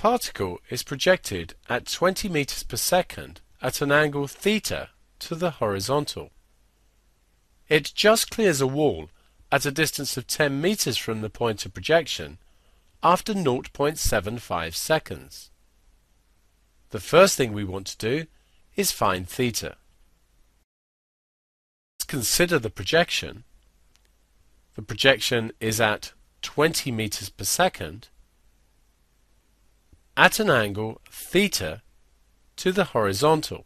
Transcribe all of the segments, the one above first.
particle is projected at 20 meters per second at an angle theta to the horizontal. It just clears a wall at a distance of 10 meters from the point of projection after 0.75 seconds. The first thing we want to do is find theta. Let's consider the projection. The projection is at 20 meters per second at an angle theta to the horizontal.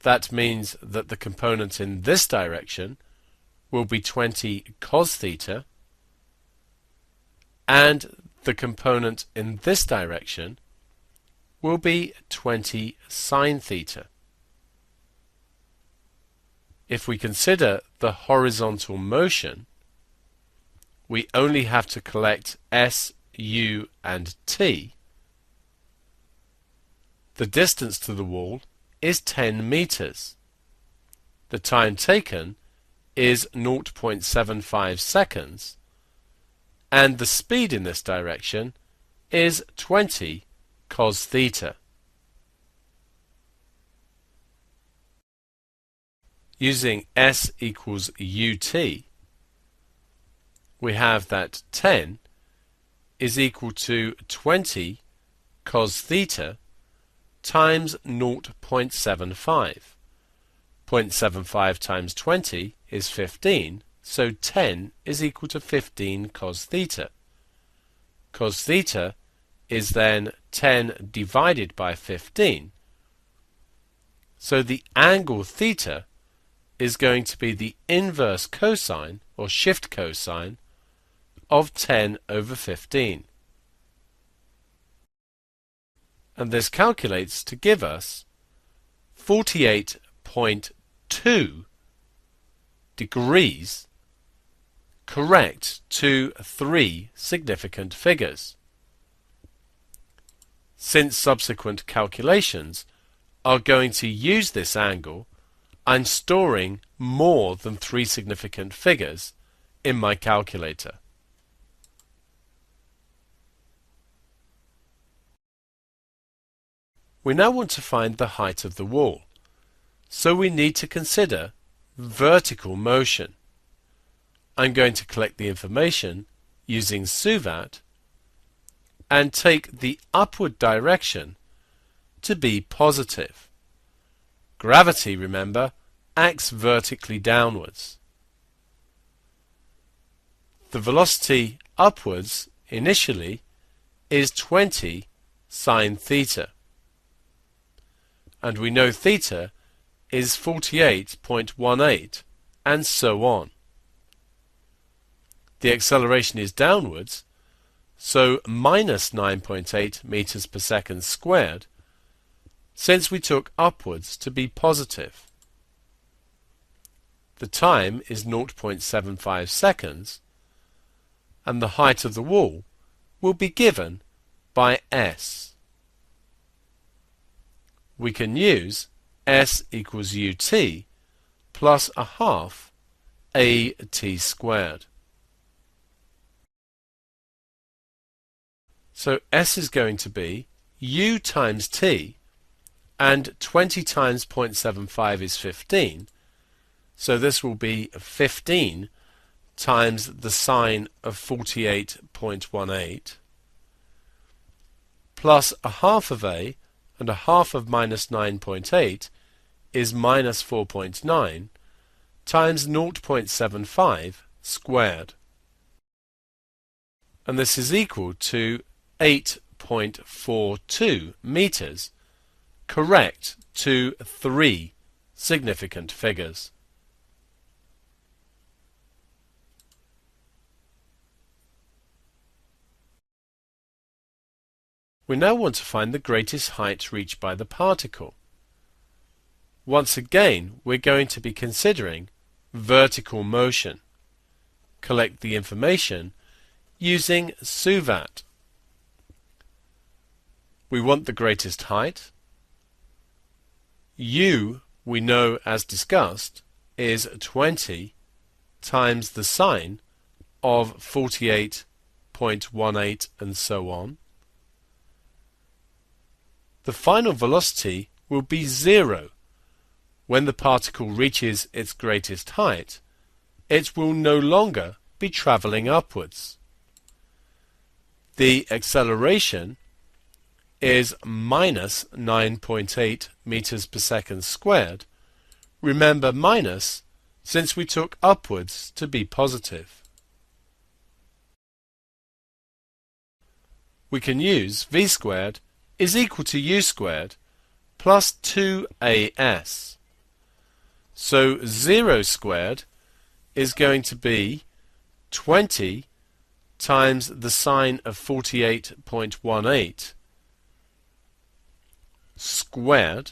That means that the component in this direction will be 20 cos theta, and the component in this direction will be 20 sine theta. If we consider the horizontal motion, we only have to collect S, U and T. The distance to the wall is 10 meters. The time taken is 0.75 seconds, and the speed in this direction is 20 cos theta. Using S equals UT, we have that 10 is equal to 20 cos theta times 0.75. 0.75 times 20 is 15, so 10 is equal to 15 cos theta. Cos theta is then 10 divided by 15. So the angle theta is going to be the inverse cosine, or shift cosine, of 10 over 15. And this calculates to give us 48.2 degrees, correct to 3 significant figures. Since subsequent calculations are going to use this angle, I'm storing more than 3 significant figures in my calculator. We now want to find the height of the wall, so we need to consider vertical motion. I'm going to collect the information using SUVAT and take the upward direction to be positive. Gravity, remember, acts vertically downwards. The velocity upwards initially is 20 sine theta, and we know theta is 48.18, and so on. The acceleration is downwards, so minus 9.8 meters per second squared, since we took upwards to be positive. The time is 0.75 seconds, and the height of the wall will be given by S. We can use S equals UT plus a half AT squared. So S is going to be U times T, and 20 times 0.75 is 15, so this will be 15 times the sine of 48.18 plus a half of A, and a half of minus 9.8 is minus 4.9 times 0.75 squared. And this is equal to 8.42 meters, correct to 3 significant figures. We now want to find the greatest height reached by the particle. Once again, we're going to be considering vertical motion. Collect the information using SUVAT. We want the greatest height. U, we know as discussed, is 20 times the sine of 48.18 and so on, the final velocity will be 0. When the particle reaches its greatest height, it will no longer be travelling upwards. The acceleration is minus 9.8 meters per second squared. Remember minus since we took upwards to be positive. We can use v squared is equal to u squared plus 2as. So 0 squared is going to be 20 times the sine of 48.18 squared.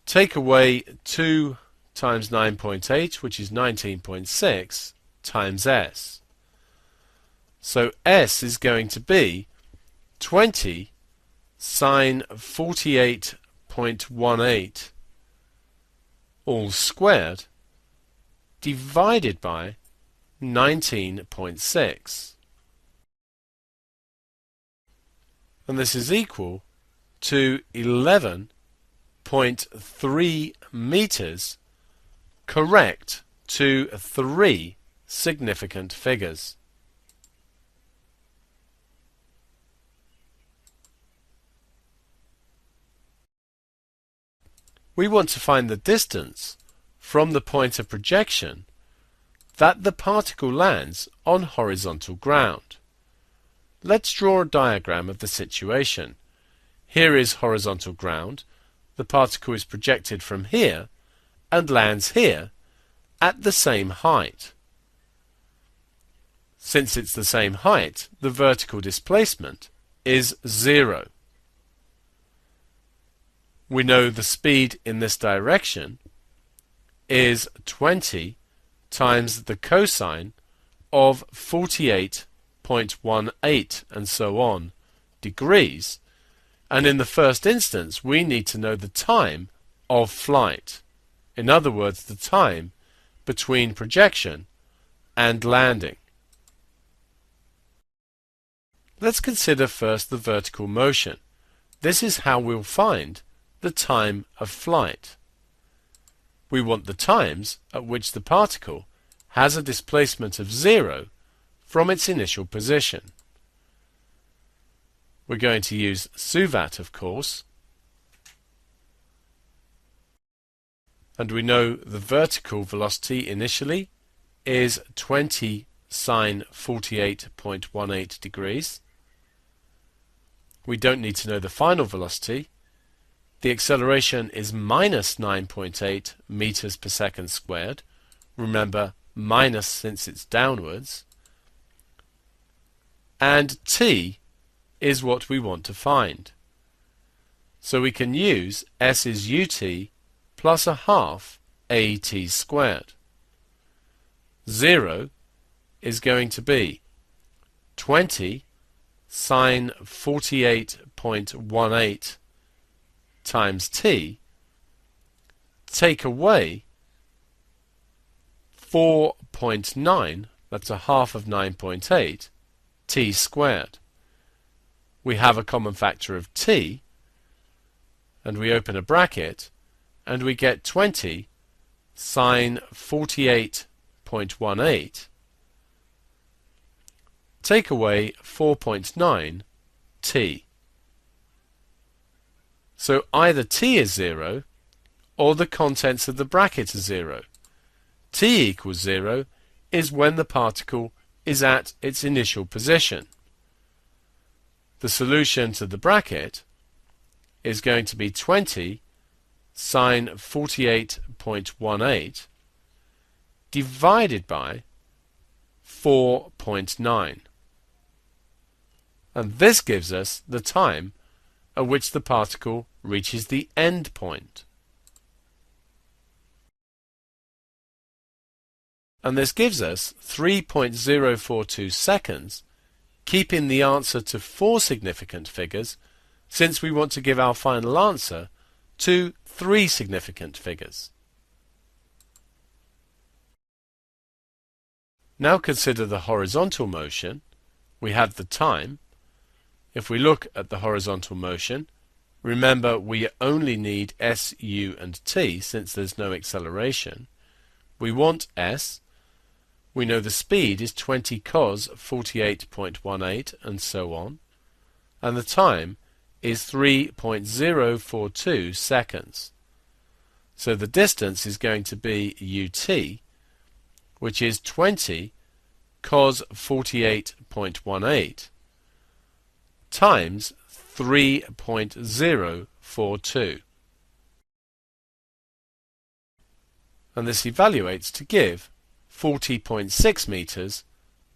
Take away 2 times 9.8, which is 19.6, times s. So s is going to be 20 sine 48.18 all squared divided by 19.6. And this is equal to 11.3 meters, correct to 3 significant figures. We want to find the distance from the point of projection that the particle lands on horizontal ground. Let's draw a diagram of the situation. Here is horizontal ground. The particle is projected from here and lands here at the same height. Since it's the same height, the vertical displacement is 0. We know the speed in this direction is 20 times the cosine of 48.18 and so on degrees, and in the first instance we need to know the time of flight. In other words, the time between projection and landing. Let's consider first the vertical motion. This is how we'll find the time of flight. We want the times at which the particle has a displacement of 0 from its initial position. We're going to use suvat, of course, and we know the vertical velocity initially is 20 sine 48.18 degrees. We don't need to know the final velocity. The acceleration is minus 9.8 meters per second squared. Remember, minus since it's downwards. And t is what we want to find. So we can use s is ut plus a half at squared. 0 is going to be 20 sine 48.18 times t, take away 4.9, that's a half of 9.8, t squared. We have a common factor of t, and we open a bracket, and we get 20 sine 48.18, take away 4.9 t. So either t is 0 or the contents of the bracket are 0. T equals 0 is when the particle is at its initial position. The solution to the bracket is going to be 20 sine 48.18 divided by 4.9. And this gives us the time at which the particle reaches the end point. And this gives us 3.042 seconds, keeping the answer to 4 significant figures, since we want to give our final answer to 3 significant figures. Now consider the horizontal motion. We have the time. If we look at the horizontal motion, remember we only need s, u and t since there's no acceleration. We want s. We know the speed is 20 cos 48.18 and so on. And the time is 3.042 seconds. So the distance is going to be ut, which is 20 cos 48.18 times 3.042. And this evaluates to give 40.6 meters,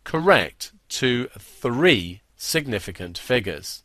correct to 3 significant figures.